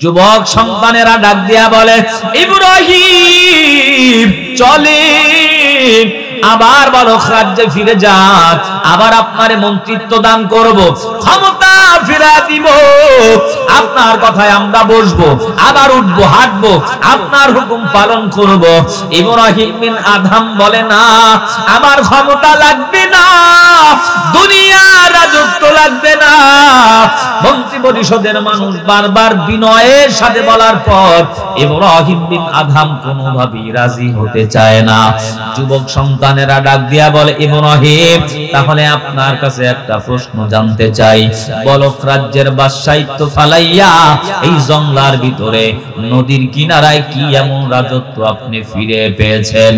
যুবক সন্তানেরা ডাক দিয়া বলে, ইব্রাহিম চলেন, আবার বালক রাজ্যে ফিরে যান, আবার আপনারে মন্ত্রিত্ব দান করব, ক্ষমতা ফিরা দিব, আপনার কথায় আমরা বসবো, আবার উঠবো, হাঁটবো, আপনার হুকুম পালন করব। ইব্রাহিম বিন আদহাম বলে, না, আমার ক্ষমতা লাগবে না, দুনিয়ার রাজত্ব লাগবে না। মন্ত্রী পরিষদের মানুষ বারবার বিনয়ের সাথে বলার পর ইব্রাহিম বিন আদহাম কোনোভাবেই রাজি হতে চায় না। যুবক সন্তানেরা ডাক দিয়া বলে, ইব্রাহিম, তাহলে আপনার কাছে একটা প্রশ্ন জানতে চাই, বলক রাজ্যের বাদশাহিত্ব ফালাইয়া এই জঙ্গলার ভিতরে নদীর কিনারায় কি এমন রাজত্ব আপনি ফিরে পেয়েছেন?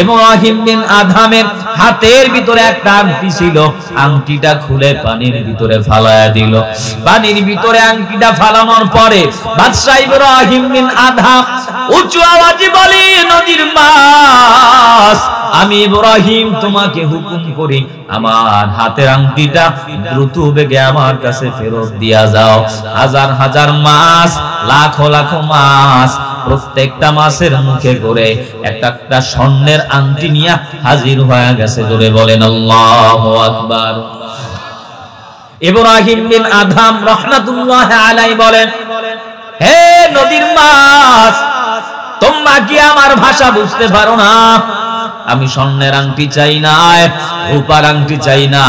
ইব্রাহিম বিন আদহামের হাতের ভিতরে একটা আংটি ছিল, আংটিটা খুলে পানির ভিতরে ফালায়া দিল। পানির ভিতরে আংটিটা ফালানোর পরে বাদশা ইব্রাহিম বিন আদহাম উঁচু আওয়াজে বলে, নদীর মাছ, আমি ইব্রাহিম তোমাকে হুকুম করি, আমার হাতের আংটিটা দ্রুত বেগে আমার কাছে ফেরত দিয়া যাও। হাজার হাজার মাছ, লাখো লাখো মাছ, প্রত্যেকটা মাছের মুখে করে একটা একটা স্বর্ণের আংটি নিয়ে হাজির হয়ে গেছে। জোরে বলেন আল্লাহু আকবার। ইব্রাহিম বিন আদহাম রাহমাতুল্লাহি আলাইহি বলেন, হে নদীর মাছ, তোমরা কি আমার ভাষা বুঝতে পারো না? আমি স্বর্ণের আংটি চাই না, রূপার আংটি চাই না,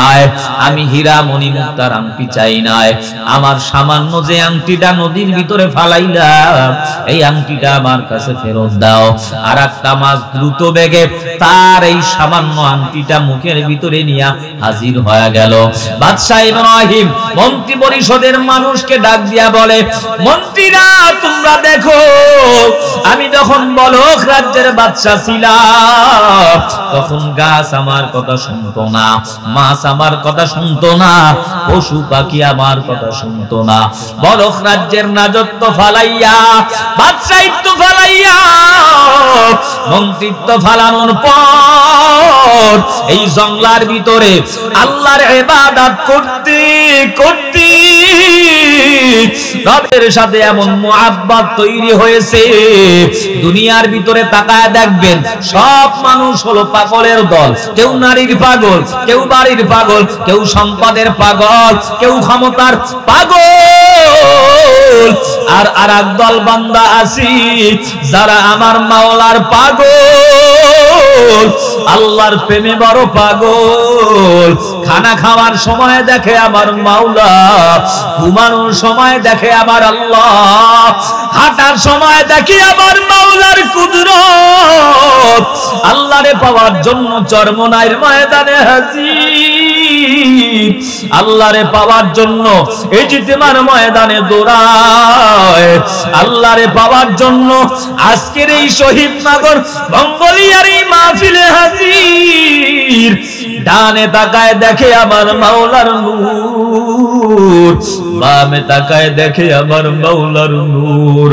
আমি হীরা মণি মুক্তার আংটি চাই না, আমার সামান্য যে আংটিটা নদীর ভিতরে ফালাইলাম, এই আংটিটা আমার কাছে ফেরত দাও। আর একটা মাছ দ্রুত বেগে তার এই সামান্য আংটিটা মুখের ভিতরে নিয়ে হাজির হয়ে গেল। বাদশা ইব্রাহিম মন্ত্রী পরিষদের মানুষকে ডাক দিয়া বলে, মন্ত্রীরা, তোমরা দেখো, আমি যখন বলক রাজ্যের বাদশা ছিলাম, তখন গাছ আমার কথা শুনতো না, মাছ আমার কথা শুনতো না, পশু পাখি আমার কথা শুনতো না। বলক রাজ্যের রাজত্ব ফালাইয়া, বাদশাহিত্ব ফালাইয়া, মন্ত্রিত্ব ফালানোর পর এই জঙ্গলার ভিতরে আল্লাহর ইবাদত করতে করতে রবের সাথে এমন মুহাব্বত তৈরি হয়েছে, দুনিয়ার ভিতরে তাকায় দেখবেন সব মানুষ হলো পাগলের দল। কেউ নারীর পাগল, কেউ বাড়ির পাগল, কেউ সম্পদের পাগল, কেউ ক্ষমতার পাগল। আর আরেক দল বান্দা আছি যারা আমার মাওলার পাগল, আল্লাহর প্রেমে বড় পাগল। খানা খাওয়ার সময় দেখে আমার মাওলা, ঘুমানোর সময় দেখে আমার আল্লাহ, হাঁটার সময় দেখে আমার মাওলার কুদরত। আল্লাহরে পাওয়ার জন্য চরমনাইয়ের ময়দানে হাজির, আল্লাহরে পাওয়ার জন্য ইজতিমার ময়দানে দৌড়ায়, আল্লাহরে পাওয়ার জন্য আজকের এই শহীদ নগর মঙ্গলিয়ার এই মাহফিলে হাজির। ডানে তাকায় দেখে আমার মাওলার নূর, বামে তাকায় দেখে আমার মাওলার নূর,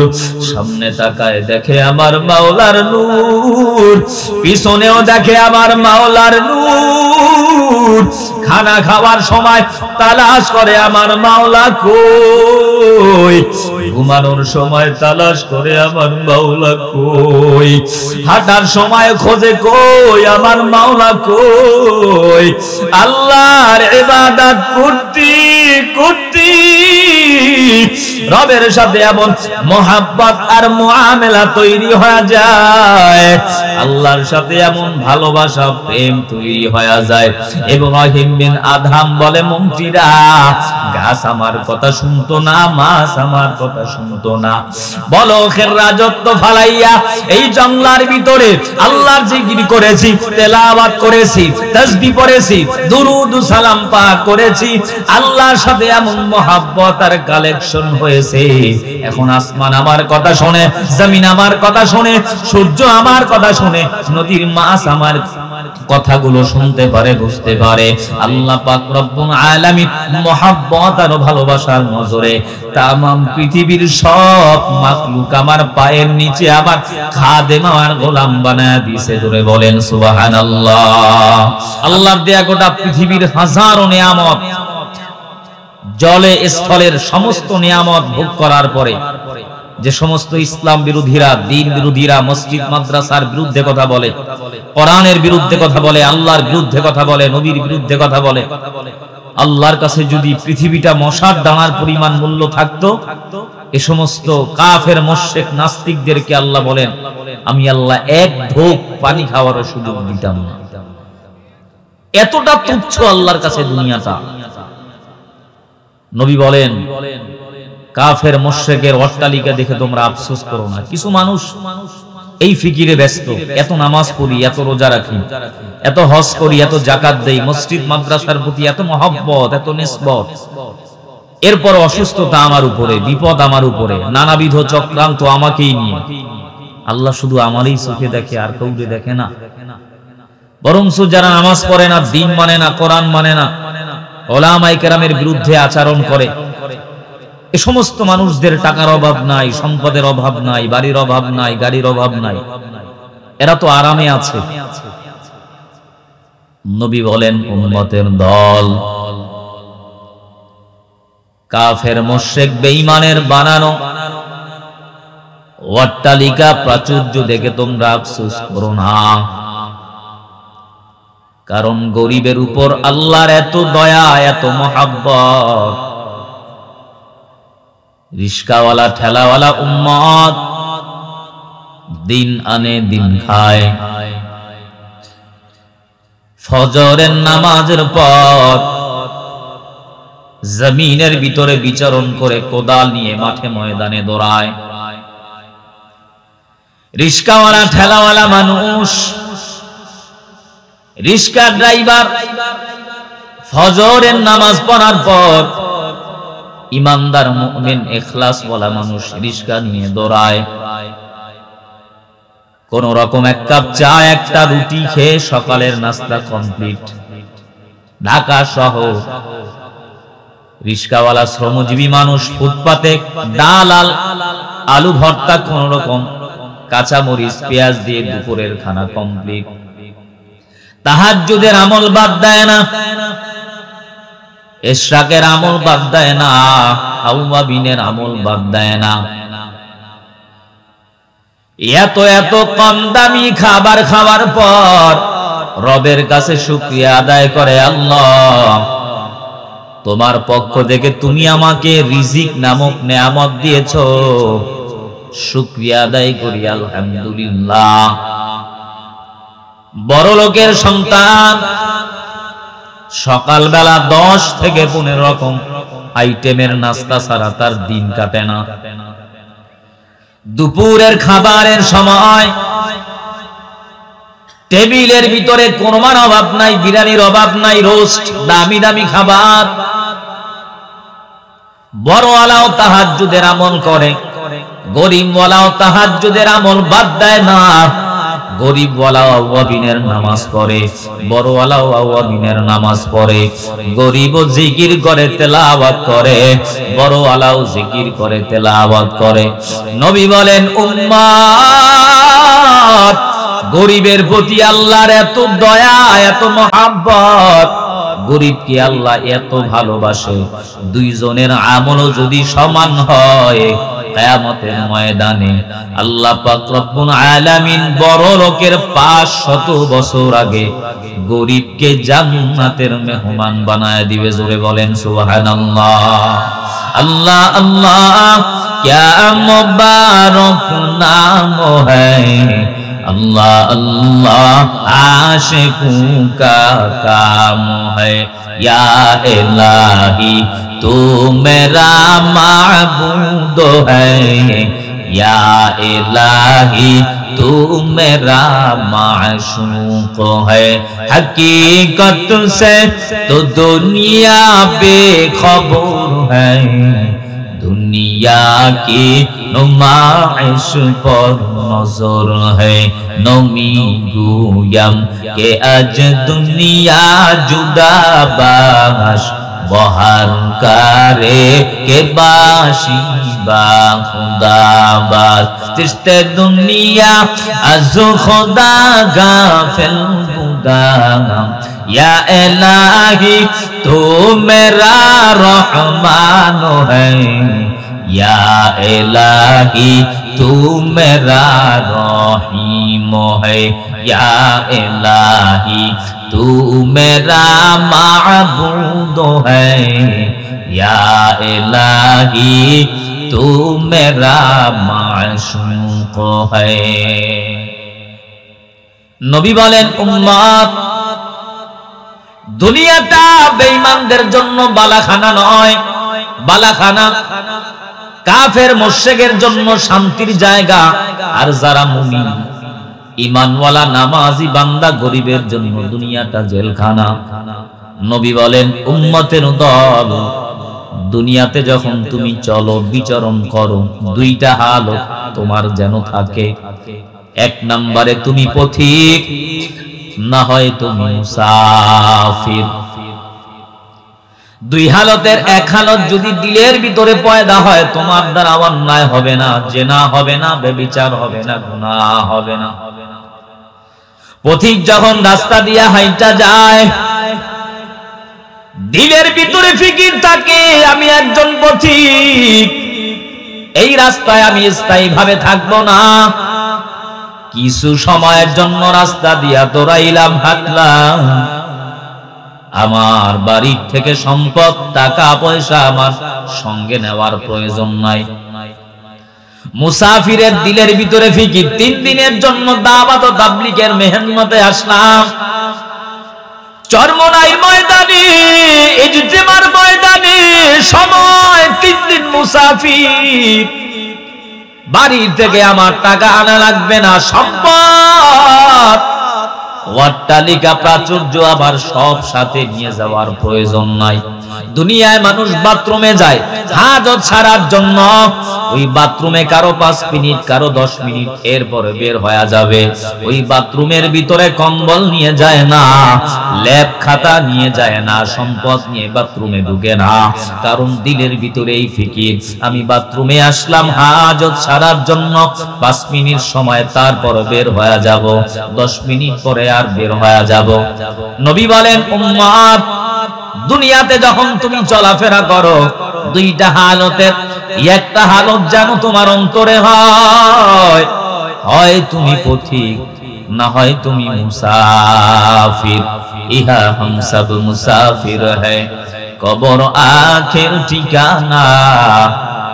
সামনে তাকায় দেখে আমার মাওলার নূর, পিছনেও দেখে আমার মাওলার নূর। খানা খাওয়ার সময় তালাশ করে আমার মাওলা কই, ঘুমানোর সময় তালাশ করে আমার মাওলা কই, হাঁটার সময় খোঁজে কই আমার মাওলা কই। আল্লাহর ইবাদত করতে করতে রবের সাথে এমন মোহাব্বত আর মুআমেলা তৈরি হয়ে যায়, আল্লাহর সাথে এমন ভালোবাসা প্রেম তৈরি হয়ে যায়। ইব্রাহিম বিন আদহাম বলে, মন্ত্রীরা, গাছ আমার কথা শুনতো না, মাছ আমার কথা শুনতো না, বলকের রাজত্ব ফালাইয়া এই জঙ্গলার ভিতরে আল্লাহর জিকির করেছি, তেলাওয়াত করেছি, তাসবিহ পড়েছি, দুরুদ ও সালাম পাঠ করেছি, আল্লাহর সাথে এমন মোহাব্বত আর কালেকশন হয়েছে। এখন আসমান আমার কথা শুনে, জমিন আমার কথা শুনে, সূর্য আমার কথা শুনে, নদীর মাছ আমার কথাগুলো শুনতে পারে, বুঝতে পারে। আল্লাহ পাক রব্বুল আলামিন মোহাব্বত আর ভালোবাসার নজরে তামাম পৃথিবীর সব মাখলুক আমার পায়ের নিচে আমার খাদেম, আমার গোলাম বানায় দিয়েছে। জোরে বলেন সুবহানাল্লাহ। আল্লাহর দেয়া গোটা পৃথিবীর হাজারো নিয়ামত, জলে স্থলের সমস্ত নিয়ামত ভোগ করার পরে যে সমস্ত ইসলাম বিরোধীরা, দ্বীন বিরোধীরা মসজিদ মাদ্রাসার বিরুদ্ধে কথা বলে, কোরআনের বিরুদ্ধে কথা বলে, আল্লাহর বিরুদ্ধে কথা বলে, নবীর বিরুদ্ধে কথা বলে, আল্লাহর কাছে যদি পৃথিবীটা মশার দানার পরিমাণ মূল্য থাকতো, এ সমস্ত কাফের মুশরিক নাস্তিকদেরকে আল্লাহ বলেন আমি আল্লাহ এক ঢোক পানি খাওয়ার সুযোগ দিতাম না। এতটা তুচ্ছ আল্লাহর কাছে দুনিয়াটা। নবী বলেন কাফের মুশরিকের অট্টালিকা দেখে তোমরা আফসোস করো না। কিছু মানুষ এই ফিকিরে ব্যস্ত, এত নামাজ পড়ি, এত রোজা রাখি, এত হজ করি, এত যাকাত দেই, মসজিদ মাদ্রাসার প্রতি এত মহব্বত, এত নিসবত, এরপর অসুস্থতা আমার উপরে, বিপদ আমার উপরে, নানাবিধ চক্রান্ত আমাকেই নিয়ে। আল্লাহ শুধু আমারই চোখে দেখে, আর কাউকে দেখে না। বরঞ্চ যারা নামাজ পড়ে না, দ্বীন মানে না, কোরআন মানে না, উলামায়ে কেরামের বিরুদ্ধে আচরণ করে, এই সমস্ত মানুষদের টাকার অভাব নাই, সম্পদের অভাব নাই, বাড়ির অভাব নাই, গাড়ির অভাব নাই, এরা তো আরামে আছে। নবী বলেন উম্মতের দল কাফের মুশরিক বেঈমানের বানানো অট্টালিকা প্রাচুর্য দেখে তোমরা আফসোস করো না, কারণ গরিবের উপর আল্লাহর এত দয়া, এত মহব্বত। রিস্কাওয়ালা ঠেলাওয়ালা উম্মত দিন আনে দিন খায়, ফজরের নামাজের পর জমিনের ভিতরে বিচরণ করে কোদাল নিয়ে মাঠে ময়দানে দৌড়ায়। রিস্কাওয়ালা ঠেলাওয়ালা মানুষ, রিস্কা ড্রাইভার ফজরের নামাজ পড়ার পর ইমানদার মুমিন ইখলাস ওয়ালা মানুষ রিস্কা নিয়ে দৌড়ায়। কোন রকম এক কাপ চা, একটা রুটি খেয়ে সকালের নাস্তা কমপ্লিট। ঢাকা শহর রিস্কাওয়ালা শ্রমজীবী মানুষ ফুটপাতে ডাল আলু ভর্তা, কোন রকম কাঁচা মরিচ পেঁয়াজ দিয়ে দুপুরের খানা কমপ্লিট। তাহাজ্জুদের আমল বাদ দেয় না, ইশরাকের আমল বাদ দেয় না, আউয়াবিনের আমল বাদ দেয় না। এত এত কম দামি খাবার খাওয়ার পর রবের কাছে শুকরিয়া আদায় করে, আল্লাহ তোমার পক্ষ থেকে তুমি আমাকে রিজিক নামক নেয়ামত দিয়েছো, শুকরিয়া আদায় করি আলহামদুলিল্লাহ। বড় লোকের সন্তান সকালবেলা 10 থেকে 15 রকম আইটেমের নাস্তা ছাড়া তার দিন কাটে না। দুপুরের খাবারের সময় টেবিলের ভিতরে কোরমার অভাব নাই, বিরিয়ানির অভাব নাই, রোস্ট, দামি দামি খাবার। বড়ওয়ালাও তাহাজ্জুদের আমল করে, গরিবওয়ালাও তাহাজ্জুদের আমল বাদ দেয় না। গরিবওয়ালাও আওয়াবিনের নামাজ পড়ে, বড়ওয়ালাও আওয়াবিনের নামাজ পড়ে। গরিবও জিকির করে, তেলাওয়াত করে, বড়ওয়ালাও জিকির করে, তেলাওয়াত করে। নবী বলেন উম্মত গরিবের প্রতি আল্লাহর এত দয়া, এত মহব্বত, গরিবকে আল্লাহ এত ভালোবাসে, দুইজনের আমলও যদি সমান হয় কিয়ামতের ময়দানে আল্লাহ পাক রব্বুল আলামিন বড় লোকের 500 বছর আগে গরিবকে জান্নাতের মেহমান বানায় দিবে। জোরে বলেন সুবহানাল্লাহ। আল্লাহ আল্লাহ क्या मुबारक नाम है, अल्लाह अल्लाह आशिकों का काम है। या इलाही तू मेरा माबूद है, या इलाही तू मेरा माशूक है। हकीकत से तो दुनिया बेखबर है, दुनिया की नुमाइश पर नजर है। नमी गुयम के आज दुनिया जुदा बाश बहार करे के बाशी बा खुदा बाश। तिस्ते दुनिया आज खुदा गाफिल खुदा। या इलाही तू मेरा रहमान है, या इलाही तू मेरा रहीम है, या इलाही तू मेरा माबूद है, या इलाही तू मेरा माशूक है। নবী বলেন, উম্মত, দুনিয়াটা বেঈমানদের জন্য বালাখানা নয়, বালাখানা কাফের মুশরিকের জন্য শান্তির জায়গা, আর যারা মুমিন ঈমানওয়ালা নামাজি বান্দা গরিবের জন্য দুনিয়াটা জেলখানা। নবী বলেন, উম্মতের দল, দুনিয়াতে যখন তুমি চলো বিচরণ করো, দুইটা হালত তোমার যেন থাকে। এক নম্বরে তুমি পথিক, না হয় তুমি মুসাফির। দুই হালতের এক হালত যদি দিলের ভিতরে পয়দা হয়, তোমার দ্বারা অন্যায় হবে না, জিনা হবে না, ব্যভিচার হবে না, গুনাহ হবে না। পথিক যখন রাস্তা দিয়া হাইটা যায়, দিলের ভিতরে ফিকির থাকে, আমি একজন পথিক, এই রাস্তায় আমি স্থায়ীভাবে থাকবো না, কিছু সময়ের জন্য রাস্তা দিয়া দৌড়াইলাম, হাঁটলাম, আমার বাড়ির থেকে সম্পদ টাকা পয়সা আমার সঙ্গে নেওয়ার প্রয়োজন নাই। মুসাফিরের দিলের ভিতরে ফিকির, 3 দিনের জন্য দাওয়াত ও তাবলীগের মেহনতে আসলাম, চরমনাইর ময়দানে, ইজতিমার ময়দানে সময় 3 দিন মুসাফির, বাড়ির থেকে আমার টাকা আনা লাগবে না, সম্পদ অট্টালিকা প্রাচুর্য আবার সব সাথে নিয়ে যাওয়ার প্রয়োজন নাই। দুনিয়ায় মানুষ বাথরুমে যায় হাজত সারার জন্য, ওই বাথরুমে কারো 5 মিনিট, কারো 10 মিনিট, এরপরে বের হয়ে যাবে। ওই বাথরুমের ভিতরে কম্বল নিয়ে যায় না, ল্যাপ খাতা নিয়ে যায় না, সম্পদ নিয়ে বাথরুমে ঢুকে না, কারণ দিলের ভিতরে এই ফিকির, আমি বাথরুমে আসলাম হাজত সারার জন্য, 5 মিনিট সময়, তারপর বের হয়ে যাব, 10 মিনিট পরে আর বের হয়ে যাব। নবী বলেন, উম্মত, দুনিয়াতে যখন তুমি চলাফেরা করো, দুইটা হালতের একটা হালত যেন তোমার অন্তরে হয়, হয় তুমি পথিক, না হয় তুমি মুসাফির। ইহা হাম সব মুসাফির হ্যায়, কবর আখির ঠিকানা,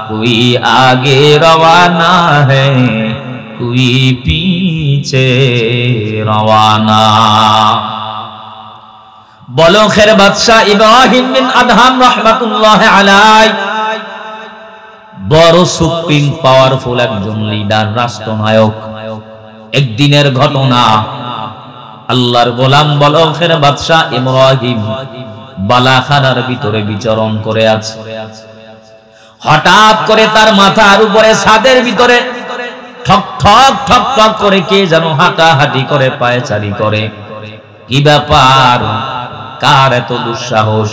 কোই আগে রওয়ানা হ্যায়, কোই পিছে রওয়ানা। বলখের বাদশা ইব্রাহিম বিন আদহাম রাহমাতুল্লাহ আলাইহি বড় সুপ্রিম পাওয়ারফুল একজন লিডার, রাষ্ট্রনায়ক। একদিনের ঘটনা, আল্লাহর গোলাম বলখের বাদশা ইব্রাহিম বালাখানার ভিতরে বিচরণ করে আছে। হঠাৎ করে তার মাথার উপরে ছাদের ভিতরে ঠক ঠক ঠক ঠক করে কে যেন হাঁটাহাঁটি করে, পায়চারি করে। কি ব্যাপার, কার এত দুঃসাহস?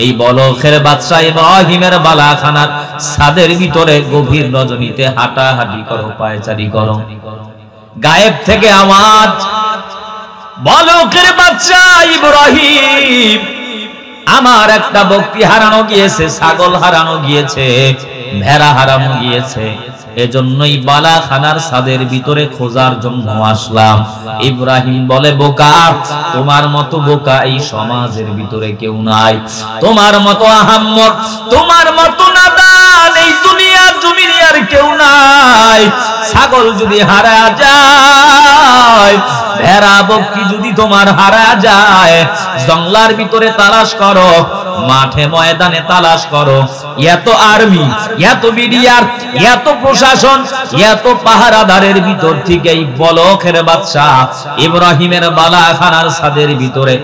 এই বলখের বাদশা ইব্রাহিমের বালাখানার ছাদের ভিতরে গভীর রজনীতে হাঁটাহাঁটি করো, পায়চারি করো। গায়েব থেকে আওয়াজ, বলখের বাদশা ইব্রাহিম, আমার একটা বকরি হারানো গিয়েছে, ছাগল হারানো গিয়েছে, ভেড়া হারানো গিয়েছে, এজন্যই বালাখানার ছাদের ভিতরে খোঁজার জন্য আসলাম। ইব্রাহিম বলে, বোকা, তোমার মতো বোকা এই সমাজের ভিতরে কেউ নাই, তোমার মতো আহাম্মক, তোমার মতো নাদান এই দুনিয়ার জমিনে আর কেউ নাই। ছাগল যদি হারা যায়, ভেড়া বকরি যদি তোমার হারা যায়, জঙ্গলার ভিতরে তালাশ করো, মাঠে ময়দানে তালাশ করো, এত আর্মি, এত বিডিআর, এত প্রশাসন, এত পাহারাদারের ভিতর থেকে এই বলখের বাদশা ইব্রাহিমের বালাখানার ছাদের ভিতরে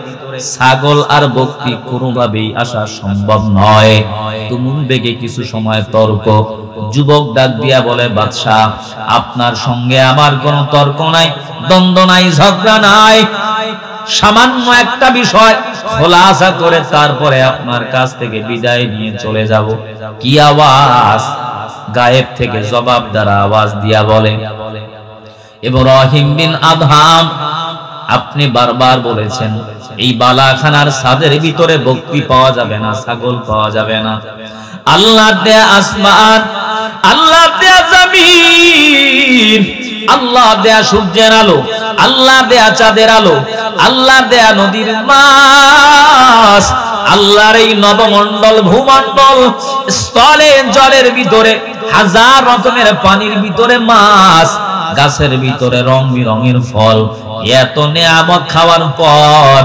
ছাগল আর বকরি কোনোভাবেই আসা সম্ভব নয়। তুমুল বেগে কিছু সময় তর্ক। যুবক ডাক দিয়া বলে, বাদশা, আপনার সঙ্গে আমার কোনো তর্ক নাই, দ্বন্দ্ব নাই, ঝগড়া নাই, সামান্য একটা বিষয় খোলাসা করে তারপরে আপনার কাছ থেকে বিদায় নিয়ে চলে যাব। কি আওয়াজ? গায়েব থেকে জবাবদার আওয়াজ দিয়া বলে, ইব্রাহিম বিন আদহাম, আপনি বারবার বলেছেন এই বালাখানার ছাদের ভিতরে বকরি পাওয়া যাবে না, ছাগল পাওয়া যাবে না। আল্লাহ দেয়া আসমান, আল্লাহ দেয়া জমিন, আল্লাহ দেয়া সূর্যের আলো, আল্লাহ দেয়া চাঁদের আলো, আল্লাহ দেয়া নদীর মাছ, আল্লাহর এই নবমণ্ডল ভূমণ্ডল, স্থলে জলের ভিতরে হাজার রকমের পানির ভিতরে মাছ, গাছের ভিতরে রং বেরঙের ফল, এত নেয়ামত খাওয়ার পর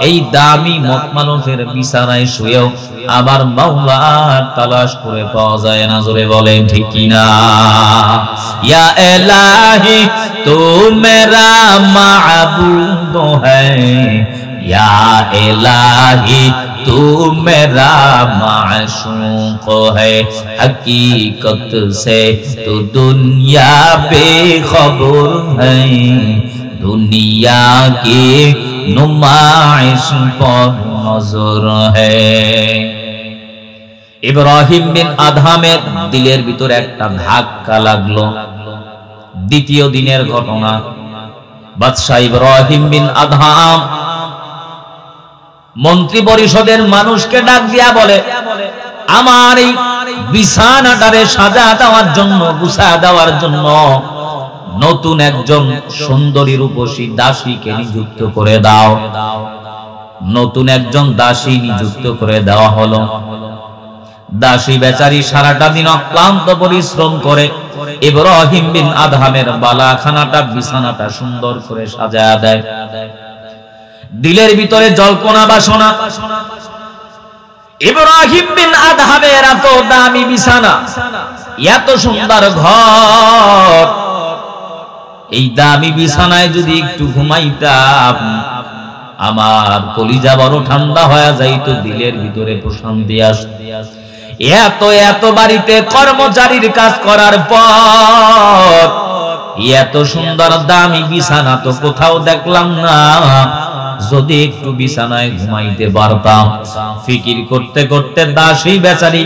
এই দামি মত মানুষের বিছানায় শুয়েও আমার মাওলার তালাশ করে পাওয়া যায় না। জোরে বলেন ঠিক কিনা? ইয়া ইলাহি তু মেরা মাবুদ হ্যায়, ইয়া ইলাহি तू मेरा माशूक है, हकीकत से तू दुनिया बेखबर है, दुनिया की नुमाइश पर नजर है। ইব্রাহিম বিন আদহামের দিলের ভিতরে একটা ধাক্কা লাগলো। দ্বিতীয় দিনের ঘটনা, বাদশাহ ইব্রাহিম বিন আদহাম মন্ত্রী পরিষদের মানুষকে ডাক দিয়া বলে, আমার এই বিছানাটারে সাজা দেওয়ার জন্য, গুছা দেওয়ার জন্য নতুন একজন সুন্দরী রূপসী দাসীকে নিযুক্ত করে দাও। নতুন একজন দাসী নিযুক্ত করে দেওয়া হলো। দাসী বেচারি সারাটা দিন অক্লান্ত পরিশ্রম করে ইব্রাহিম বিন আদহামের বালাখানাটা, বিছানাটা সুন্দর করে সাজায়া দেয়। দিলের ভিতরে জল্পনা বাসনা, ইব্রাহিম বিন আদহামের এত দামি বিছানা, এত সুন্দর ঘর, এই দামি বিছানায় যদি একটু ঘুমাইতাম আমার কলিজা বড় ঠান্ডা হয়ে যাইতো, দিলের ভিতরে প্রশান্তি আসতো। এত এত বাড়িতে কর্মচারীর কাজ করার পর এত সুন্দর দামি বিছানা তো কোথাও দেখলাম না। যদি একটু বিছানায় ঘুমাইতে পারতাম। ফিকির করতে করতে দাসী বেচারি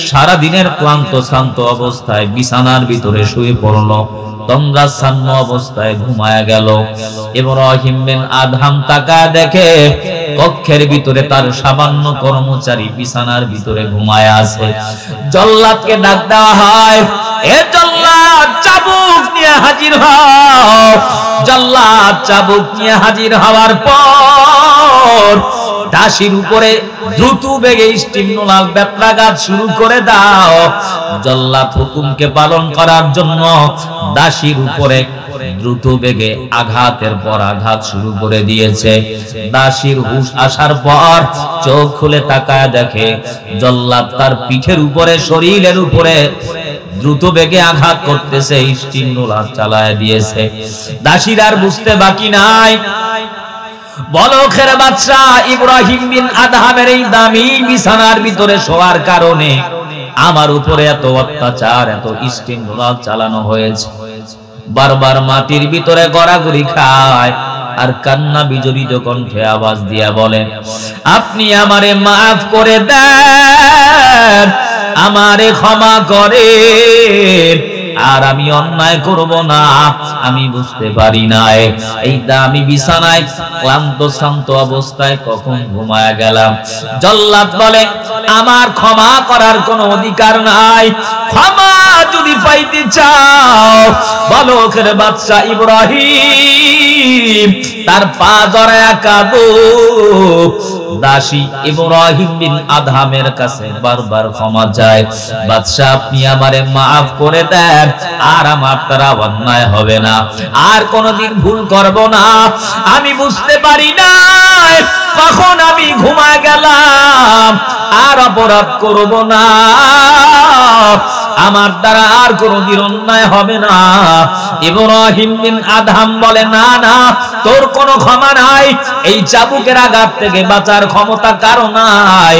সারা দিনের ক্লান্ত শান্ত অবস্থায় বিছানার ভিতরে শুয়ে পড়লো, তন্দ্রাচ্ছন্ন অবস্থায় ঘুমায়া গেল। ইব্রাহিম বিন আদহাম তাকায় দেখে কক্ষের ভিতরে তার সামান্য কর্মচারী বিছানার ভিতরে ঘুমায়া আছে। জল্লাদকে ডাক দেওয়া হয়, এ জল্লাদ, চাবুক নিয়ে হাজির হও। জল্লাদ চাবুক নিয়ে হাজির হওয়ার পর দাসীর উপরে দ্রুত বেগে স্টিমুলাল বেত্রাঘাত শুরু করে দাও। জল্লাদ হুকুমকে পালন করার জন্য দাসীর উপরে দ্রুত বেগে আঘাতের পর আঘাত শুরু করে দিয়েছে। দাসীর হুঁশ আসার পর চোখ খুলে তাকায় দেখে জল্লাদ তার পিঠের উপরে, শরীরের উপরে দ্রুত বেগে আঘাত করতেছে, স্টিমুলাল চালায় দিয়েছে। দাসীর আর বুঝতে বাকি নাই, বলখের বাদশা ইব্রাহিম বিন আদহামের এই দামি বিছানার ভিতরে শোয়ার কারণে আমার উপরে এত অত্যাচার, এত স্টিমুলাল চালানো হয়েছে। বারবার মাটির ভিতরে গড়াগড়ি খায় আর কান্না বিজড়িত কণ্ঠে আওয়াজ দিয়া বলে, আপনি আমারে মাফ করে দেন, আমারে ক্ষমা করেন, আর আমি অন্যায় করব না। আমি বুঝতে পারি নাই এই দামি বিছানায় ক্লান্ত শান্ত অবস্থায় কখন ঘুমায়া গেলাম। জল্লাদ বলে, আমার ক্ষমা করার কোনো অধিকার নাই। ক্ষমা যদি পাইতে চাও, বলখের বাদশা ইব্রাহিম তার পা জড়ায়া কাঁদো। দাসী ইব্রাহিম বিন আদহামের কাছে বারবার ক্ষমা চায়, বাদশা আপনি আমারে মাফ করে দেন, আর আমার দ্বারা অন্যায় হবে না, আর কোনদিন ভুল করব না। আমি বুঝতে পারি না কখন আমি ঘুমায় গেলাম, আর অপরাধ করব না, আমার দ্বারা আর কোনদিন অন্যায় হবে না। ইব্রাহিম বিন আদহাম বলে, না না, তোর কোনো ক্ষমা নাই, এই চাবুকের আঘাত থেকে বাঁচার ক্ষমতা কারো নাই।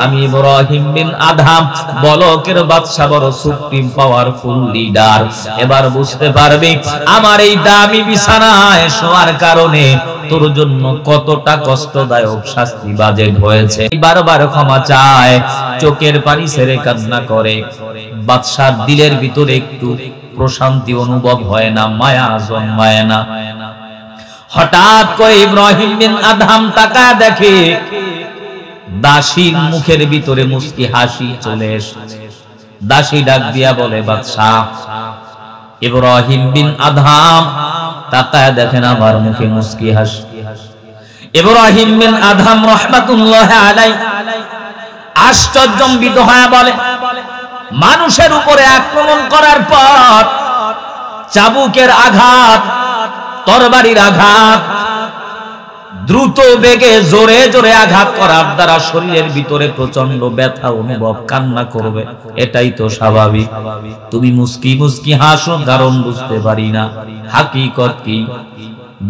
আমি ইব্রাহিম বিন আদহাম, বলকের বাদশা, বড় সুপ্রিম পাওয়ারফুল লিডার। এবার বুঝতে পারবি আমার এই দামি বিছানায় শোয়ার কারণে তোর জন্য কতটা কষ্টদায়ক শাস্তি বাজেট হয়েছে। বারবার ক্ষমা চায়, চোখের পানি ছেড়ে কান্না করে। বাদশার দিলের ভিতরে একটু প্রশান্তি অনুভব হয় না, মায়া জন্মায় না। হঠাৎ করে ইব্রাহিম বিন আদহাম তাকায় দেখে দাসীর মুখের ভিতরে মুস্কি হাসি চলে এসেছে। দাসী ডাক দিয়া বলে, বাদশাহ, ইব্রাহিম বিন আদহাম তাকায় দেখেন আমার মুখে মুস্কি হাসি। ইব্রাহিম বিন আদহাম রাহমাতুল্লাহি আলাইহি আশ্চর্যজনক হয়ে বলে, মানুষের উপরে আক্রমণ করার পর চাবুকের আঘাত, তরবারির আঘাত, দ্রুত বেগে জোরে জোরে আঘাত করার দ্বারা শরীরের ভিতরে প্রচন্ড ব্যথা অনুভব, কান্না করবে, এটাই তো স্বাভাবিক। তুমি মুস্কি মুস্কি হাসো, কারণ বুঝতে পারি না হাকিকত কি।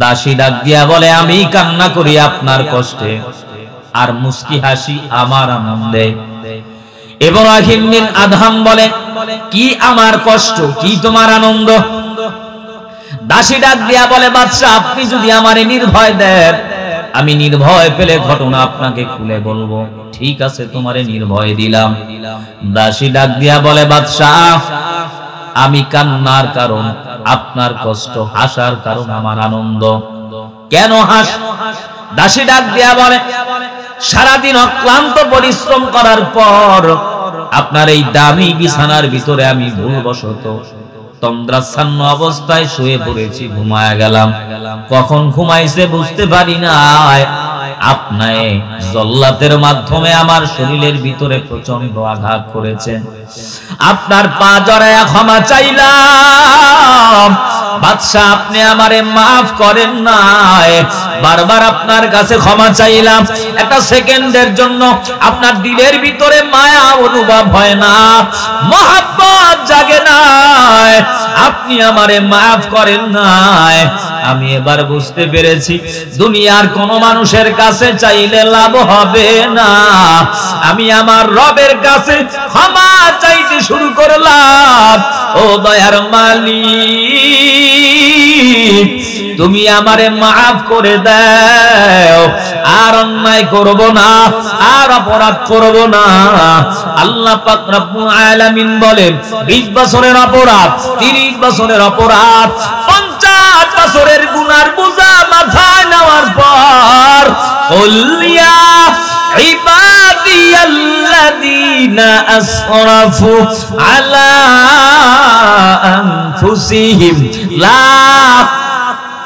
দাসী ডাক দিয়া বলে, আমি কান্না করি আপনার কষ্টে, আর মুস্কি হাসি আমার আনন্দে। ইব্রাহিম বিন আদহাম বলে, কি আমার কষ্ট, কি তোমার আনন্দ? দাসী ডাক দিয়া বলে, বাদশা, আপনি যদি আমারে নির্ভয় দেন, আমি নির্ভয় পেলে ঘটনা আপনাকে খুলে বলবো। ঠিক আছে, তোমারে নির্ভয় দিলাম। দাসী ডাক দিয়া বলে, বাদশা, আমি কান্নার কারণ আপনার কষ্ট, হাসার কারণ আমার আনন্দ। কেন হাস? দাসী ডাক দিয়া বলে, সারাদিন অক্লান্ত পরিশ্রম করার পর আপনার এই দামি বিছানার ভিতরে আমি ভুলবশত তন্দ্রাচ্ছন্ন অবস্থায় শুয়ে পড়েছি, ঘুমায়া গেলাম। কখন ঘুমাইছে বুঝতে পারি না। আপনি জল্লাতের মাধ্যমে আমার শরীরের ভিতরে প্রচন্ড আঘাত করেছেন। আপনার পা জড়ায়া ক্ষমা চাইলাম। বাদশা, আপনি আমারে মাফ করেন না। বারবার আপনার কাছে ক্ষমা চাইলাম। একটা সেকেন্ডের জন্য আপনার দিলের ভিতরে মায়া অনুভব হয় না, মহব্বত জাগে না। আপনি আমারে মাফ করেন না। আমি এবার বুঝতে পেরেছি, দুনিয়ার কোন মানুষের কাছে চাইলে লাভ হবে না। আমি আমার রবের কাছে ক্ষমা চাইতে শুরু করলাম। ও দয়ার মালিক, তুমি আমারে মাফ করে দাও, আর অন্যায় করব না, আর অপরাধ করব না। আল্লাহ পাক রব্বুল আলামিন বলেন, 20 বছরের অপরাধ, 30 বছরের অপরাধ, 50 বছরের গুনার বোঝা মাথায় নেওয়ার পর, কুলিয়া ইবাদিয়াল্লাযীনা আসরাফু আলা আনফুসিহিম লা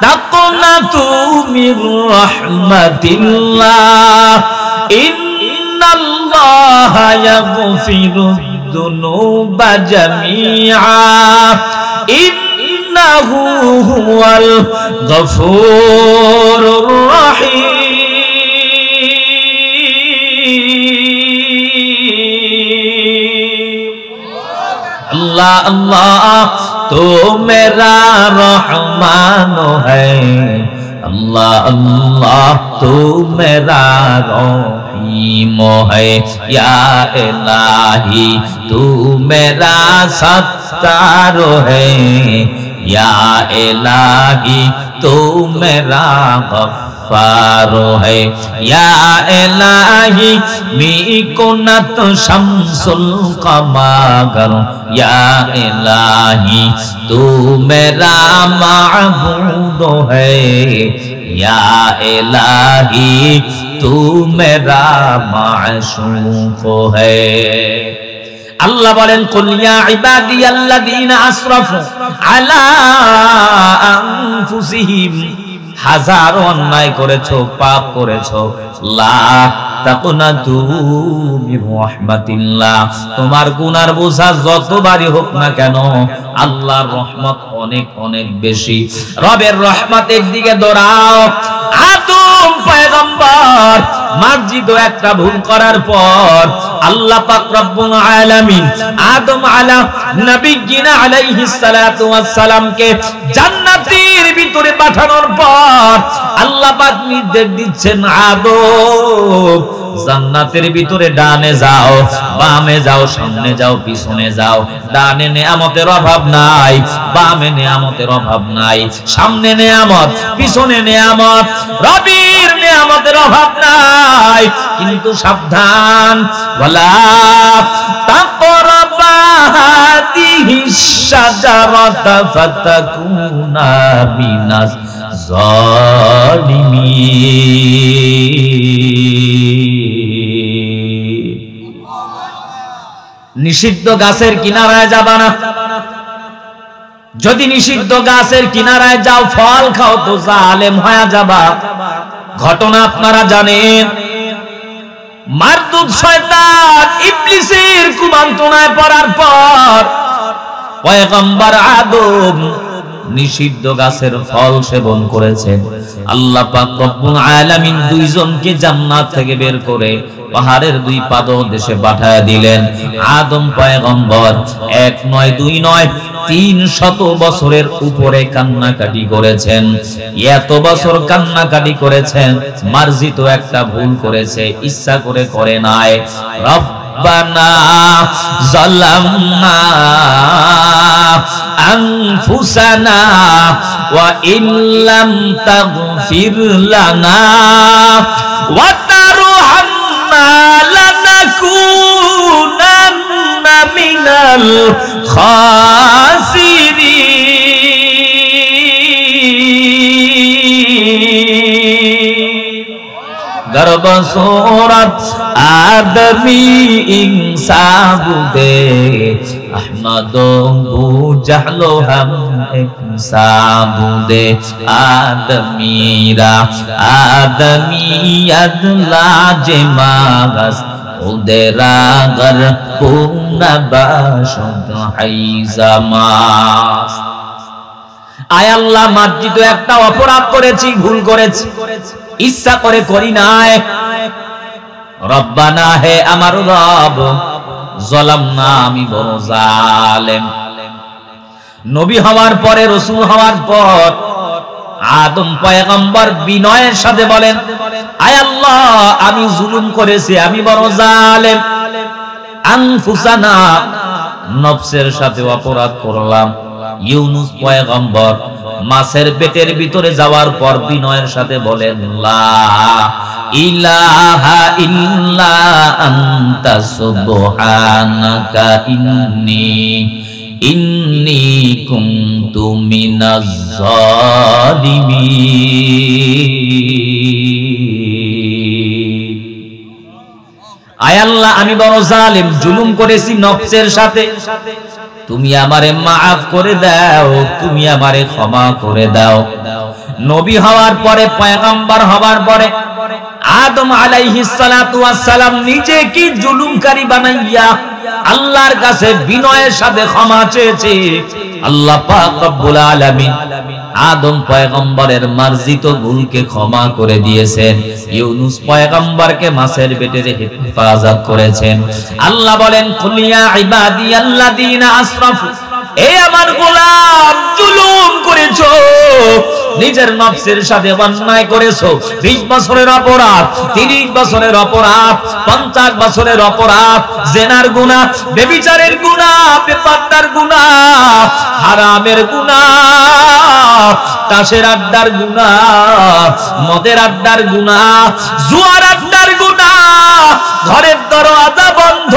তাকনাতু মির রাহমাতিল্লাহ ইন্নাল্লাহা ইয়াগফিরুদ যুনুবা জামিআ ইন্নাহু হুয়াল গফুরুর রহিম। अल्लाह अल्लाह तो मेरा रहमान है, अल्लाह अल्लाह तो मेरा रहीम है, या इलाही तू मेरा सत्तार है, या इलाही तू मेरा गफ्फार है, या इलाही मी कुनत शम्सुल कमागर, या इलाही तू मेरा माबूद है, या इलाही तू मेरा माशूक है। আল্লাহ বলেন, কুল ইয়া ইবাদিয়াল্লাযীনা আসরাফু আলা আনফুসিহিম, হাজার অন্যায় করেছো, পাপ করেছো, লা তাকুনাতু মির রাহমাতিল্লাহ, তোমার গুনার বোঝা যতবারই হোক না কেন, আল্লাহর রহমত অনেক অনেক বেশি। রবের রহমতের দিকে দৌড়াও। আদম পয়গম্বর মার্জিত একটা ভুল করার পর আল্লাহ পাক রব্বুল আলামিন আদম আলা নবিয়িনা আলাইহিস সালাতু ওয়াস সালামকে জান্নাতের ভিতরে পাঠানোর পর আল্লাহ পাক নির্দেশ দিচ্ছেন, আদম জান্নাতের ভিতরে ডানে যাও, বামে যাও, সামনে যাও, পিছনে যাও। ডানে নিয়ামতের অভাব নাই, বামে নিয়ামতের অভাব নাই, সামনে নিয়ামত, পিছনে নিয়ামত, রবির নিয়ামতের অভাব নাই। কিন্তু সাবধান, ওয়ালা তাকরাবা হাদিহিস শাজারাতা ফাতাকুনা মিনাজ জালিমিন। নিষিদ্ধ গাছের কিনারায় যাবা না। যদি নিষিদ্ধ গাছের কিনারায় যাও ফল খাও তো জালেম হয়ে যাবা। ঘটনা আপনারা জানেন, মারদুদ শয়তান ইবলিসের কুমন্ত্রণায় পড়ার পর পয়গম্বর আদম নিষিদ্ধ গাছের ফল সেবন করেছেন। আল্লাহ পাক রব্বুল আলামিন দুইজনকে জান্নাত থেকে বের করে পাহাড়ের দুই পাদদেশে পাঠায় দিলেন। আদম পয়গম্বর 1 নয় 2 নয় 300 বছরের উপরে কান্নাকাটি করেছেন। এত বছর কান্নাকাটি করেছেন, মার্জিত একটা ভুল করেছে, ইচ্ছা করে নাই। রব্বানা যালামনা আনফুসানা ওয়া ইল্লাম তাগফির লানা ওয়া তারহামনা লানাকুনান্না মিনাল খাসিরিন। গর্ব সূরত আদমি ইনসাবুদে अहमद बू जहलो हम साबुदे आदमीरा आदमियत लाजे मागस उदेरा गर पूना बाशुद हाइजामास। आय अल्लाह मार्जित একটা অপরাধ করেছি, ভুল করেছি, ইচ্ছা করে করি নাই। রব্বানা হে আমার রব, জালামনা আমি বড় জালেম। নবী হওয়ার পরে, রাসূল হওয়ার পর আদম পয়গম্বর বিনয়ের সাথে বলেন, আয় আল্লাহ আমি জুলুম করেছি, আমি বড় জালেম। আনফুসানা নফসের সাথে অপরাধ করলাম। ইউনুস পয়গম্বর মাছের পেটের ভিতরে যাওয়ার পর বিনয়ের সাথে বলেন, লা ইলাহা ইল্লা আনতা সুবহানাকা ইন্নী কুনতু মিনাজ জালিমিন। আয় আল্লাহ আমি বড় জালিম, জুলুম করেছি নফসের সাথে, তুমি আমারে মাফ করে দাও, তুমি আমারে ক্ষমা করে দাও। নবী হওয়ার পরে, পয়গম্বর হওয়ার পরে আদম আলাইহিস সালাতু ওয়াস সালাম নিজেকে জুলুমকারী বানাইয়া আল্লাহর কাছে বিনয়ের সাথে ক্ষমা চেয়েছে। আল্লাহ পাক রব্বুল আলামিন আদম পয়গম্বরের মার্জিত ভুলকে ক্ষমা করে দিয়েছেন। ইউনুস পয়গম্বরকে মাছের পেটে রেখে হেফাজত করেছেন। আল্লাহ বলেন, কুলিয়া ইবাদিয়াল্লাযীনা আসরাফু, এ আমার গোলাম জুলুম করেছো, নিজের নফসের সাথে অন্যায় করেছো। 20 বছরের অপরাধ, 30 বছরের অপরাধ, 50 বছরের অপরাধ, জিনার গুনাহ, ব্যভিচারের গুনাহ, বেপরদার গুনাহ, হারামের গুনাহ, তাসের আড্ডার গুনাহ, মদের আড্ডার গুনাহ, জুয়ার আড্ডার গুনাহ, ঘরের দরওয়াজা বন্ধ,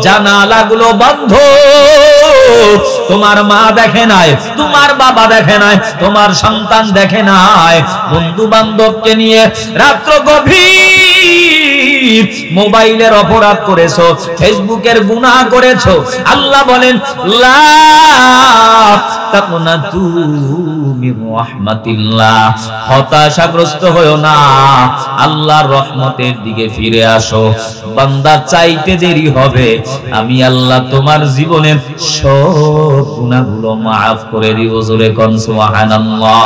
জানালাগুলো বন্ধ, তোমার মা দেখে নাই, তোমার বাবা দেখে নাই, তোমার সন্তান দেখে নাই, বন্ধু বান্ধবকে নিয়ে রাত্র গভীর মোবাইলের অপরাধ করেছো, ফেসবুকের গুনাহ করেছো। আল্লাহ বলেন, লা তাকুনাতু মির রাহমাতিল্লাহ, হতাশাগ্রস্ত হয়ো না, আল্লাহর রহমতের দিকে ফিরে আসো। বান্দা চাইতে দেরি হবে, আমি আল্লাহ তোমার জীবনের সব গুনাহগুলো মাফ করে দিব। জোরে কোন সুবহানাল্লাহ।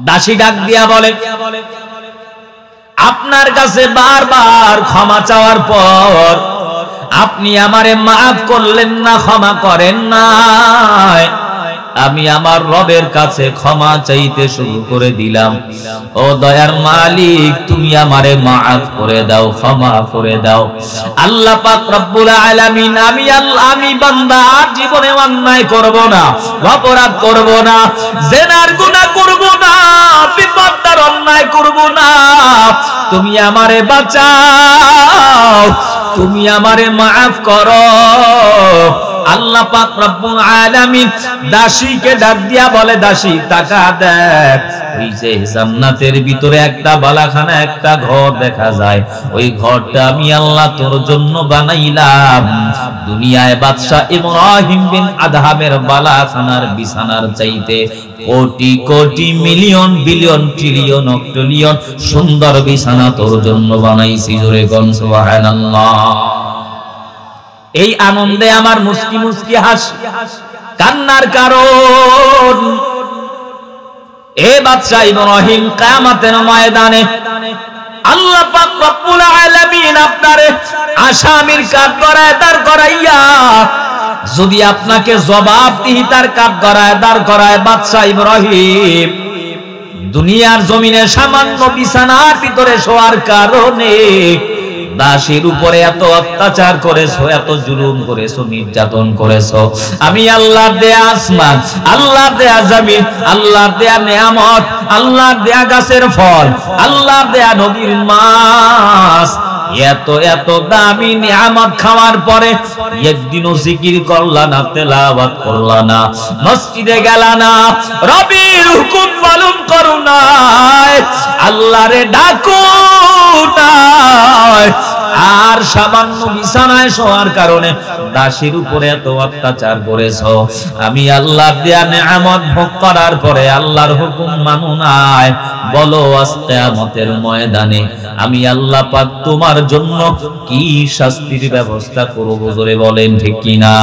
দাসী ডাক দিয়া বলে, আপনার কাছে বারবার ক্ষমা চাওয়ার পর আপনি আমারে মাফ করলেন না, ক্ষমা করেন না। আমি আমার রবের কাছে ক্ষমা চাইতে শুরু করে দিলাম। ও দয়ার মালিক, তুমি আমারে মাফ করে দাও, ক্ষমা করে দাও। আল্লাহ পাক রব্বুল আলামিন, আমি বান্দা আর জীবনে অন্যায় করব না, অপরাধ করব না, জিনার গুনাহ করব না, বিপদার অন্যায় করব না। তুমি আমারে বাঁচাও, তুমি আমারে মাফ করো, আল্লাহ পাক রব্বুল আলামিন দাসীকে ডাক দিয়া বলে, দাসী টাকা দেখ, ওই যে জান্নাতের ভিতরে একটা বালাখানা, একটা ঘর দেখা যায়, ওই ঘরটা আমি আল্লাহ তোর জন্য বানাইলাম। দুনিয়ায় বাদশা ইব্রাহিম বিন আদহামের বালাখানার বিছানার চাইতে crore crore million billion trillion octillion সুন্দর বিছানা তোর জন্য বানাইছি। জোরে কোন সুবহানাল্লাহ। এই আনন্দে আমার মুস্কি মুস্কি হাসি, কান্নার কারণ এ বাদশা ইব্রাহিম কিয়ামতের ময়দানে আল্লাহ পাক রব্বুল আলামিন আপনারে আসামির কাঠগড়ায় দাঁড় করাইয়া যদি আপনাকে জবাবদিহিতার কাঠগড়ায় দাঁড় করায়, বাদশা ইব্রাহিম দুনিয়ার জমিনে সামান্য বিছানার ভিতরে শোয়ার কারণে দাসীর উপরে এত অত্যাচার করেছো, এত জুলুম করেছো, নির্যাতন করেছো, আমি আল্লাহর দেয়া আসমান, আল্লাহর দেয়া জমিন, আল্লাহর দেয়া নেয়ামত, আল্লাহর দেয়া গাছের ফল, আল্লাহর দেয়া নদীর মাছ, এত এত দামি নিয়ামত খাওয়ার পরে একদিনও জিকির করলা না, তেলাওয়াত করলা না, মসজিদে গেলা না, রবির হুকুম পালন করো না, আল্লাহরে ডাকো না, আর সামান্য বিছানায় শোয়ার কারণে দাসীর উপরে এত অত্যাচার করেছো, আমি আল্লাহর দেয়া নিয়ামত ভোগ করার পরে আল্লাহর হুকুম মানো নাই, বলো আজ কিয়ামতের ময়দানে আমি আল্লাহ পাক তোমার জন্য কি শাস্তির ব্যবস্থা করব? জোরে বলেন ঠিক কিনা?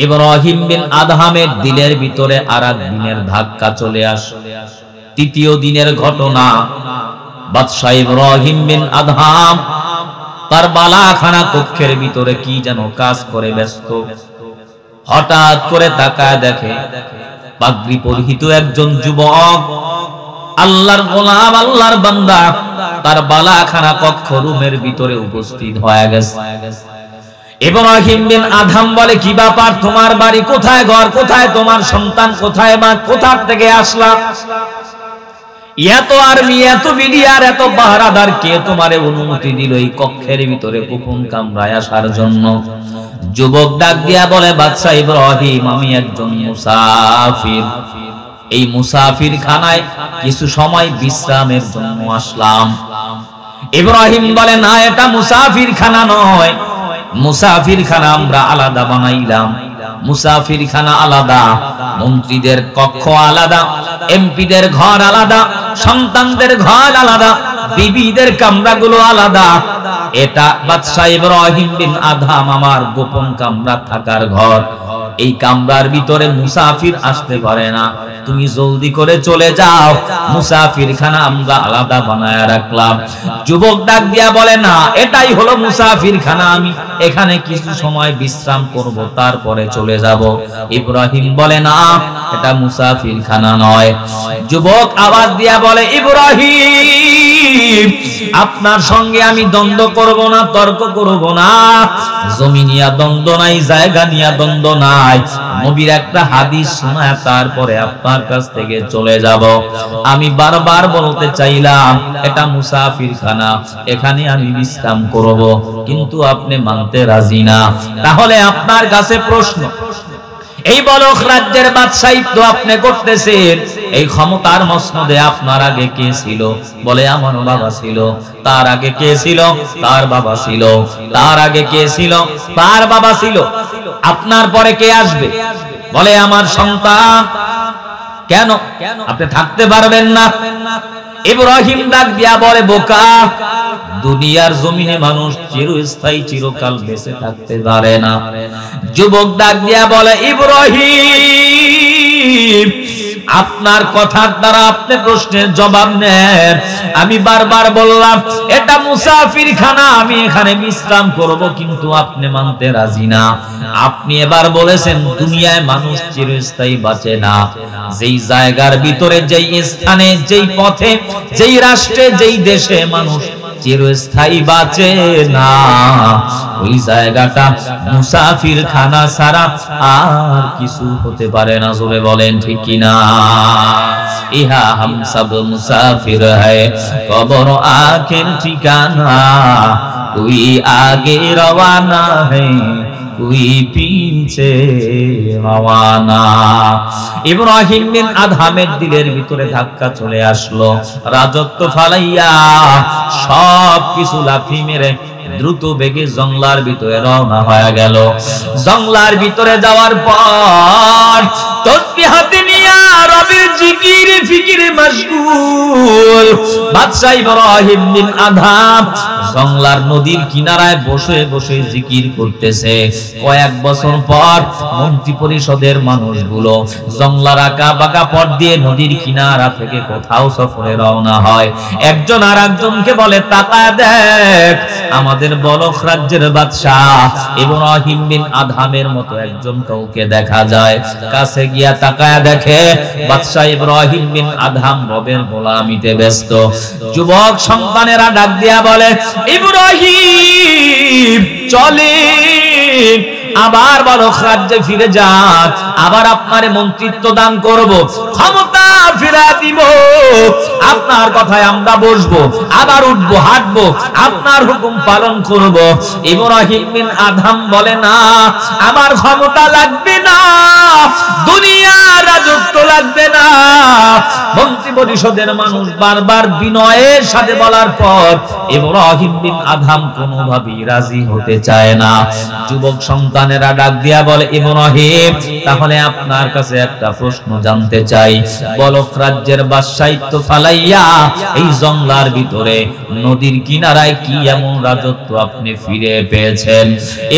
ইব্রাহিম বিন আদহামের দিলের ভিতরে আরেক দিনের ধাক্কা চলে আসে। তৃতীয় দিনের ঘটনা, বাদশা ইব্রাহিম বিন আদহাম তার বালাখানা কক্ষের ভিতরে কি যেন কাজ করে ব্যস্ত, হঠাৎ করে তাকায় দেখে পাগড়ি পরিহিত একজন যুবক, আল্লাহর গোলাম, আল্লাহর বান্দা, তার বালাখানা কক্ষ রুমের ভিতরে উপস্থিত হয়ে গেছে। ইব্রাহিম বিন আদহাম বলে, কি ব্যাপার, তোমার বাড়ি কোথায়, ঘর কোথায়, তোমার সন্তান কোথায়, মা কোথা থেকে আসলা? এত আর্মি, এত বিডিআর, এত পাহারাদার কে তোমারে অনুমতি দিল এই কক্ষের ভিতরে গোপন কামরায় আসার জন্য? যুবক ডাক দিয়া বলে, বাদশা ইব্রাহিম, আমি একজন মুসাফির, এই মুসাফির খানায় কিছু সময় বিশ্রামের জন্য আসলাম। ইব্রাহিম বলে, না, এটা মুসাফির খানা নয়, মুসাফির খানা আমরা আলাদা বানাইলাম, মুসাফির খানা আলাদা, মন্ত্রীদের কক্ষ আলাদা, এমপিদের ঘর আলাদা, সন্তানদের ঘর আলাদা, বিবিদের কামরাগুলো আলাদা। এটা বাদশা ইব্রাহিম বিন আদহাম আমার গোপন কামরা থাকার ঘর, এই কামরার ভিতরে মুসাফির আসতে পারে না, তুমি জলদি করে চলে যাও, মুসাফির খানা আমরা আলাদা বানায় রাখলাম। যুবক ডাক দিয়া বলে, না, এটাই হলো মুসাফির খানা, আমি এখানে কিছু সময় বিশ্রাম করব, তারপরে চলে যাব। ইব্রাহিম বলে, না, এটা মুসাফির খানা নয়। যুবক আওয়াজ দিয়া বলে, ইব্রাহিম, আপনার সঙ্গে আমি দ্বন্দ্ব করব না, তর্ক করব না, জমি নিয়া দ্বন্দ্ব নাই, জায়গা নিয়া দ্বন্দ্ব নাই, নবীর একটা হাদিস শোনায় তারপরে আপনার কাছ থেকে চলে যাব। আমি বারবার বলতে চাইলাম এটা মুসাফির খানা, এখানে আমি বিশ্রাম করব, কিন্তু আপনি মানতে রাজি না। তাহলে আপনার কাছে প্রশ্ন, এই বলক রাজ্যের বাদশাহিত্ব আপনি করতেছেন, এই ক্ষমতার মসনদে আপনার আগে কে ছিল? বলে, আমার বাবা ছিল। তার আগে কে ছিল? তার বাবা ছিল। তার আগে কে ছিল? তার বাবা ছিল। আপনার পরে কে আসবে? বলে, আমার সন্তান। কেন আপনি থাকতে পারবেন না? ইব্রাহিম ডাক দিয়া বলে, বোকা, দুনিয়ার জমিনে মানুষ চিরস্থায়ী চিরকাল বেঁচে থাকতে পারে না। যুবক ডাক দিয়া বলে, ইব্রাহিম, আপনার কথার দ্বারা আপনি প্রশ্নের জবাব নেন। আমি বারবার বললাম এটা মুসাফির খানা, আমি এখানে বিশ্রাম করব, কিন্তু আপনি মানতে রাজি না। আপনি এবার বলেছেন দুনিয়ায় মানুষ চিরস্থায়ী বাঁচে না। যেই জায়গার ভিতরে, যেই স্থানে, যেই পথে, যেই রাষ্ট্রে, যেই দেশে মানুষ চিরস্থায়ী বাঁচে না, ওই জায়গাটা মুসাফির খানা ছাড়া আর কিছু হতে পারে না। জোরে বলেন ঠিক কিনা? ইহা হাম সব মুসাফির হ্যায়, কবর আখির ঠিকানা, তুই আগে রওয়ানা হ্যায়, कोई पीछे रवाना। ইব্রাহিম বিন আদহামের দিলের ভিতরে ধাক্কা চলে আসলো, রাজত্ব ফালাইয়া সব কিছু লাথি মেরে দ্রুত বেগে জঙ্গলার ভিতরে রওনা হয়ে গেল। জঙ্গলার ভিতরে যাওয়ার পর তসবিহ হাতে নিয়ে রবের জিকির ফিকিরে মশগুল বাদশা ইব্রাহিম বিন আদহাম জঙ্গলার নদীর কিনারায় বসে বসে জিকির করতেছে। কয়েক বছর পর মন্ত্রী পরিষদের মানুষগুলো জঙ্গলার আঁকা বাঁকা পথ দিয়ে নদীর কিনারা থেকে কোথাও সফরে রওনা হয়। একজন আর একজনকে বলে, তাকায় দেখ, আমাদের বলখ রাজ্যের বাদশাহ ইব্রাহিম বিন আদহামের মতো একজন কাউকে দেখা যায়। কাছে গিয়া তাকায় দেখে বাদশাহ ইব্রাহিম বিন আদহাম রবের গোলামিতে ব্যস্ত। যুবক সন্তানেরা ডাক দিয়া বলে, ইব্রাহিম চলেন, আবার বলখ রাজ্যে ফিরে যান, আবার আপনার মন্ত্রিত্ব দান করব, ক্ষমতা ফিরা দিব, আপনার কথায় আমরা বসবো, আবার উঠবো, হাঁটবো, আপনার হুকুম পালন করব। ইব্রাহিম বিন আদহাম বলে, না, আমার ক্ষমতা লাগবে না, দুনিয়ার রাজত্ব লাগবে না। মন্ত্রী পরিষদের মানুষ বারবার বিনয়ের সাথে বলার পর ইব্রাহিম বিন আদহাম কোনোভাবেই রাজি হতে চায় না। যুবক সন্তানেরা ডাক দিয়া বলে, ইব্রাহিম, তাহলে আপনার কাছে একটা প্রশ্ন জানতে চাই, বলখ রাজ্যের বাদশাহিত্ব ফালাইয়া এই জঙ্গলার ভিতরে নদীর কিনারায় কি এমন রাজত্ব আপনি ফিরে পেয়েছেন?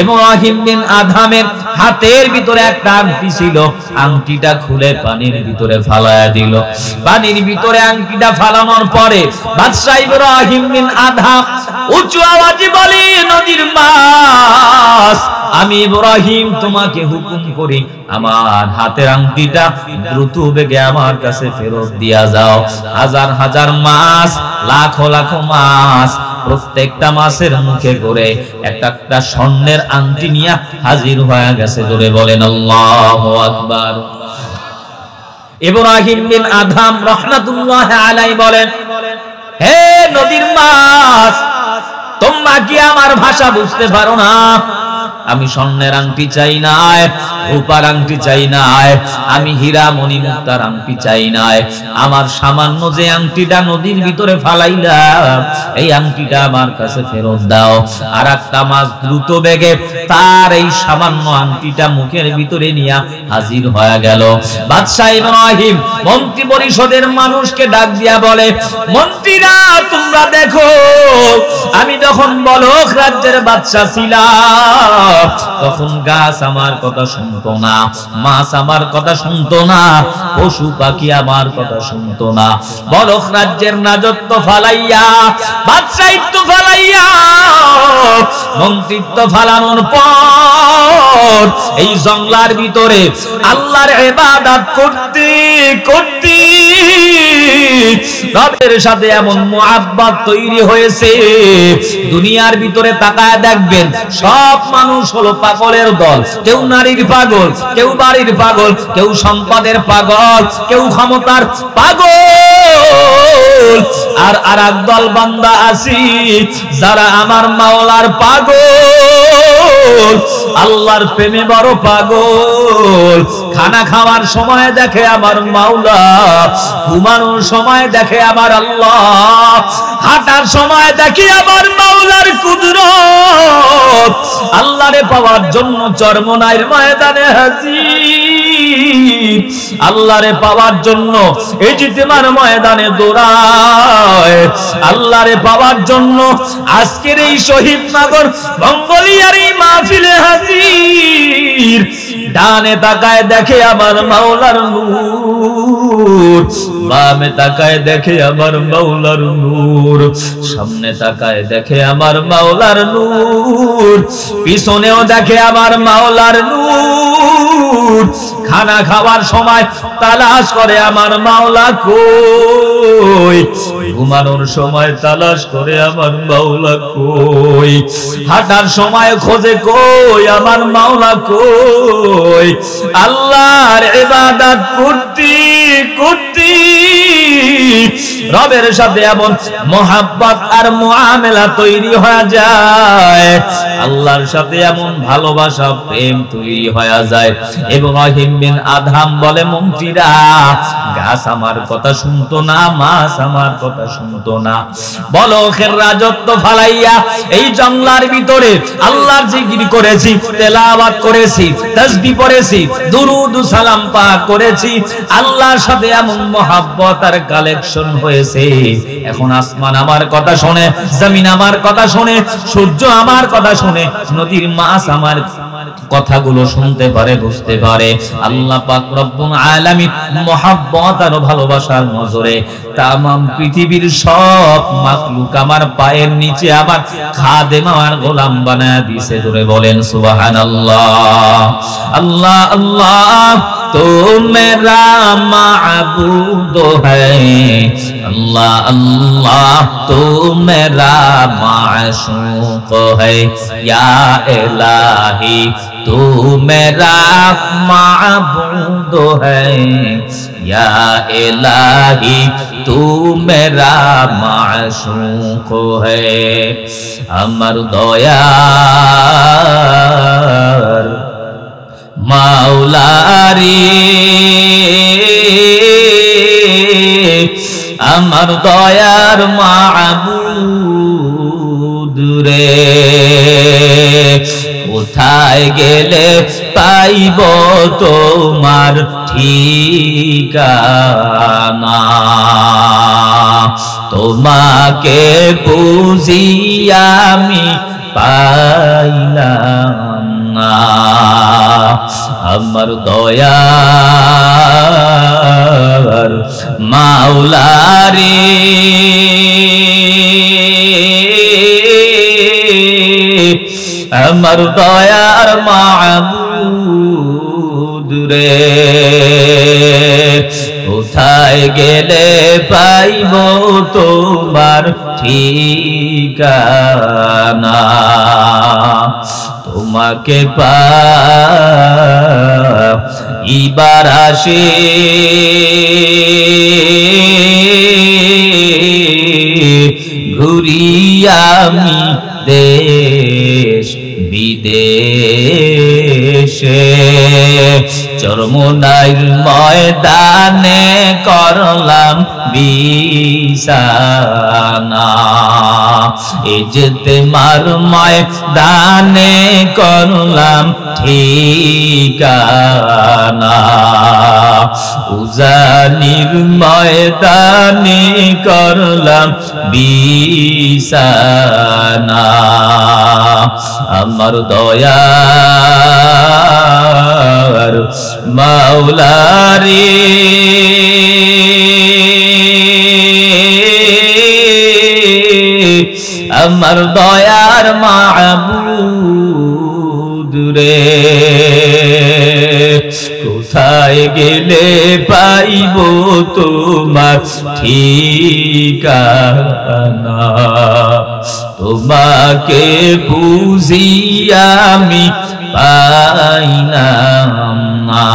ইব্রাহিম বিন আদহামের হাতের ভিতরে একটা আংটি ছিল, আংটিটা খুলে পানির ভিতরে ফালায়া দিল। পানির ভিতরে আংটিটা ফালানোর পরে বাদশা ইব্রাহিম বিন আদহাম উঁচু আওয়াজে বলে, নদীর মাছ, আমি ইব্রাহিম তোমাকে হুকুম করি, আমার হাতের আংটিটা দ্রুত বেগে আমার কাছে ফেরত দিয়া যাও। হাজার হাজার মাছ, লাখো লাখো মাছ, প্রত্যেকটা মাছের মুখে করে একটা একটা স্বর্ণের আংটি নিয়ে হাজির হয়ে গেছে। জোরে বলেন আল্লাহু আকবার। ইব্রাহিম বিন আদহাম রাহমাতুল্লাহ আলাইহি বলেন, হে নদীর মাছ, তোমরা কি আমার ভাষা বুঝতে পারো না? আমি স্বর্ণের আংটি চাই না, রূপার আংটি চাই না, আমি হীরা মণি মুক্তার আংটি চাই না, আমার সামান্য যে আংটিটা নদীর ভিতরে ফালাইলাম এই আংটিটা আমার কাছে ফেরত দাও। আর একটা মাছ দ্রুত বেগে তার এই সামান্য আংটিটা মুখের ভিতরে নিয়ে হাজির হয়ে গেল। বাদশা ইব্রাহিম মন্ত্রী পরিষদের মানুষকে ডাক দিয়া বলে, মন্ত্রীরা, তোমরা দেখো, আমি যখন বলখ রাজ্যের বাদশা ছিলাম তখন গাছ আমার কথা শুনতো না, মাছ আমার কথা শুনতো না, পশু পাখি আমার কথা শুনতো না। বলখ রাজ্যের রাজত্ব ফালাইয়া, বাদশাহিত্ব ফালাইয়া, মন্ত্রিত্ব ফালানোর পর এই জঙ্গলার ভিতরে আল্লাহর ইবাদত করতে করতে রবের সাথে এমন মুহাব্বত তৈরি হয়েছে, দুনিয়ার ভিতরে তাকায় দেখবেন সব মানুষ হলো পাগলের দল। কেউ নারীর পাগল, কেউ বাড়ির পাগল, কেউ সম্পদের পাগল, কেউ ক্ষমতার পাগল। আর আরেক দল বান্দা আছি যারা আমার মাওলার পাগল, আল্লাহর প্রেমে বড় পাগল। খানা খাওয়ার সময় দেখে আমার মাওলা, ঘুমানোর সময় দেখে আমার আল্লাহ, হাঁটার সময় দেখি আমার মাওলার কুদরত। আল্লাহরে পাওয়ার জন্য চরমনাইয়ের ময়দানে হাজির, আল্লাহরে পাওয়ার জন্য ইজতিমার ময়দানে দৌড়ায়, আল্লাহরে পাওয়ার জন্য আজকের এই শহীদ নগর মঙ্গলিয়ার এই মাহফিলে হাজির। ডানে তাকায় দেখে আমার মাওলার নূর, বামে তাকায় দেখে আমার মাওলার নূর, সামনে তাকায় দেখে আমার মাওলার নূর, পিছনেও দেখে আমার মাওলার নূর। খানা খাওয়ার সময় তালাশ করে আমার মাওলা কই, ঘুমানোর সময় তালাশ করে আমার মাওলা কই, হাঁটার সময় খোঁজে কই আমার মাওলা কই। আল্লাহর ইবাদত করতে করতে রবের সাথে এমন মোহাব্বত আর মুআমেলা তৈরি হয়ে যায়, আল্লাহর সাথে এমন ভালোবাসা প্রেম তৈরি হয়ে যায়। ইব্রাহিম বিন আদহাম বলে, মন্ত্রীরা গাছ আমার কথা শুনতো না, মাছ আমার কথা শুনতো না, বলখের রাজত্ব ফালাইয়া এই জঙ্গলার ভিতরে আল্লাহর জিকির করেছি, তেলাওয়াত করেছি, তাসবিহ পড়েছি, দুরুদ ও সালাম পাঠ করেছি, আল্লাহর সাথে এমন মহব্বত আর কালেকশন হয়েছে। এখন আসমান আমার কথা শুনে, জমিন আমার কথা শুনে, সূর্য আমার কথা শুনে, নদীর মাছ আমার কথাগুলো শুনতে পারে, বুঝতে পারে। আল্লাহ পাক রব্বুল আলামিন মহব্বত আর ভালোবাসার নজরে তামাম পৃথিবীর সব মাখলুক আমার পায়ের নিচে আমার খাদেম, আমার গোলাম বানায় দিয়েছে। জোরে বলেন সুবহানাল্লাহ। আল্লাহ আল্লাহ তো মেরা মাবুদ হ্যায়, अल्लाह अल्लाह तो मेरा माशूक है, या इलाही तू मेरा माबूद है, या इलाही तू मेरा माशूक है। अमर दयार माওলারি, আমার দয়ার মাবুদ রে, কোথায় গেলে পাইব তোমার ঠিকানা, তোমাকে বুঝি আমি পাইলাম না। আমার দয়ার মাওলারি, আমার দয়ার মাবুদ রে, কোথায় গেলে পাইব তোমার ঠিকানা, তোমাকে পাইবার আসে ঘুরি আমি দেশ বিদেশে, চরমোনাইর ময়দানে করলাম বিছানা, ইজতেমার ময়দানে করলাম ঠিকানা, উজানির ময়দানে করলাম বিছানা। আমার দয়ার মাওলারি, আমার দয়ার মাবুদ রে, কোথায় গেলে পাইব তোমার ঠিকানা, তোমাকে বুঝি আমি পাইলাম না।